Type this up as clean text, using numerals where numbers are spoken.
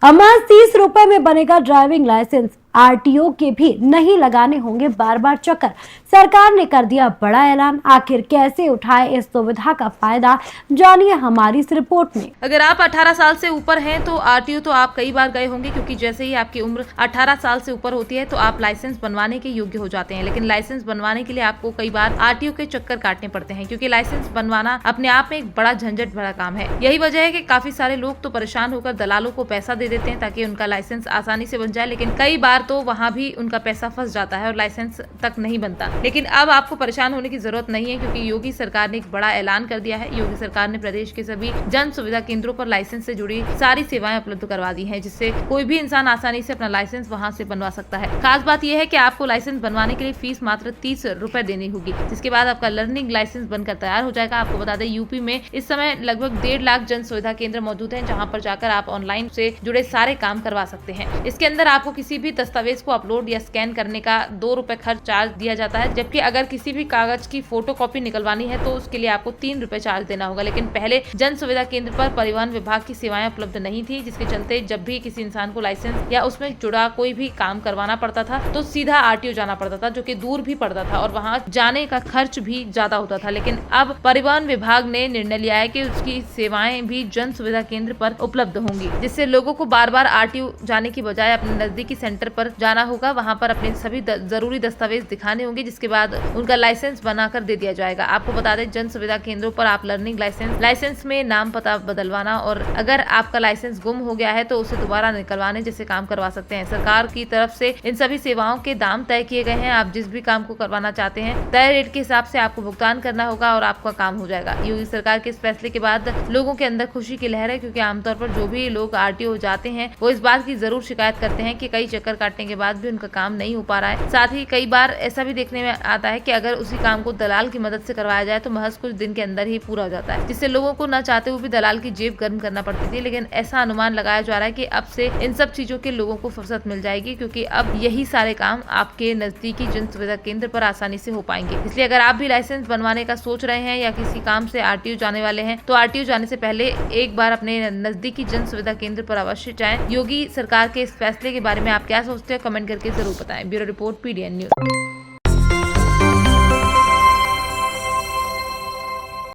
महज 30 रुपए में बनेगा ड्राइविंग लाइसेंस। आरटीओ के भी नहीं लगाने होंगे बार बार चक्कर। सरकार ने कर दिया बड़ा ऐलान। आखिर कैसे उठाए इस सुविधा का फायदा, जानिए हमारी इस रिपोर्ट में। अगर आप 18 साल से ऊपर हैं तो आरटीओ तो आप कई बार गए होंगे, क्योंकि जैसे ही आपकी उम्र 18 साल से ऊपर होती है तो आप लाइसेंस बनवाने के योग्य हो जाते हैं। लेकिन लाइसेंस बनवाने के लिए आपको कई बार आरटीओ के चक्कर काटने पड़ते हैं, क्योंकि लाइसेंस बनवाना अपने आप में एक बड़ा झंझट भरा काम है। यही वजह है कि काफी सारे लोग तो परेशान होकर दलालों को पैसा दे देते हैं ताकि उनका लाइसेंस आसानी से बन जाए, लेकिन कई बार तो वहाँ भी उनका पैसा फंस जाता है और लाइसेंस तक नहीं बनता। लेकिन अब आपको परेशान होने की जरूरत नहीं है, क्योंकि योगी सरकार ने एक बड़ा ऐलान कर दिया है। योगी सरकार ने प्रदेश के सभी जन सुविधा केंद्रों पर लाइसेंस से जुड़ी सारी सेवाएं उपलब्ध करवा दी हैं, जिससे कोई भी इंसान आसानी से अपना लाइसेंस वहां से बनवा सकता है। खास बात यह है कि आपको लाइसेंस बनवाने के लिए फीस मात्र 30 रुपए देनी होगी, जिसके बाद आपका लर्निंग लाइसेंस बनकर तैयार हो जाएगा। आपको बता दें, यूपी में इस समय लगभग 1.5 लाख जन सुविधा केंद्र मौजूद हैं, जहाँ पर जाकर आप ऑनलाइन से जुड़े सारे काम करवा सकते हैं। इसके अंदर आपको किसी भी दस्तावेज को अपलोड या स्कैन करने का 2 रुपए खर्च चार्ज दिया जाता है, जबकि अगर किसी भी कागज की फोटो कॉपी निकलवानी है तो उसके लिए आपको 3 रुपए चार्ज देना होगा। लेकिन पहले जन सुविधा केंद्र पर परिवहन विभाग की सेवाएं उपलब्ध नहीं थी, जिसके चलते जब भी किसी इंसान को लाइसेंस या उसमें जुड़ा कोई भी काम करवाना पड़ता था तो सीधा आरटीओ जाना पड़ता था, जो कि दूर भी पड़ता था और वहाँ जाने का खर्च भी ज्यादा होता था। लेकिन अब परिवहन विभाग ने निर्णय लिया है कि उसकी सेवाएं भी जन सुविधा केंद्र पर उपलब्ध होंगी, जिससे लोगों को बार बार आरटीओ जाने की बजाय अपने नजदीकी सेंटर पर जाना होगा। वहाँ पर अपने सभी जरूरी दस्तावेज दिखाने होंगे, जिसके बाद उनका लाइसेंस बनाकर दे दिया जाएगा। आपको बता दें, जन सुविधा केंद्रों पर आप लर्निंग लाइसेंस में नाम पता बदलवाना और अगर आपका लाइसेंस गुम हो गया है तो उसे दोबारा निकलवाने जैसे काम करवा सकते हैं। सरकार की तरफ से इन सभी सेवाओं के दाम तय किए गए हैं। आप जिस भी काम को करवाना चाहते हैं, तय रेट के हिसाब से आपको भुगतान करना होगा और आपका काम हो जाएगा। योगी सरकार के इस फैसले के बाद लोगों के अंदर खुशी की लहर है, क्योंकि आमतौर पर जो भी लोग आरटीओ जाते हैं वो इस बात की जरूर शिकायत करते हैं कि कई चक्कर काटने के बाद भी उनका काम नहीं हो पा रहा है। साथ ही कई बार ऐसा भी देखने में आता है कि अगर उसी काम को दलाल की मदद से करवाया जाए तो महज कुछ दिन के अंदर ही पूरा हो जाता है, जिससे लोगों को न चाहते हुए भी दलाल की जेब गर्म करना पड़ती थी। लेकिन ऐसा अनुमान लगाया जा रहा है कि अब से इन सब चीजों के लोगों को फुर्सत मिल जाएगी, क्योंकि अब यही सारे काम आपके नजदीकी जन सुविधा केंद्र पर आसानी से हो पाएंगे। इसलिए अगर आप भी लाइसेंस बनवाने का सोच रहे हैं या किसी काम से आरटीओ जाने वाले हैं, तो आरटीओ जाने से पहले एक बार अपने नजदीकी जन सुविधा केंद्र पर अवश्य जाएं। योगी सरकार के इस फैसले के बारे में आप क्या सोचते हैं, कमेंट करके जरूर बताएं। Bureau report, PDN news.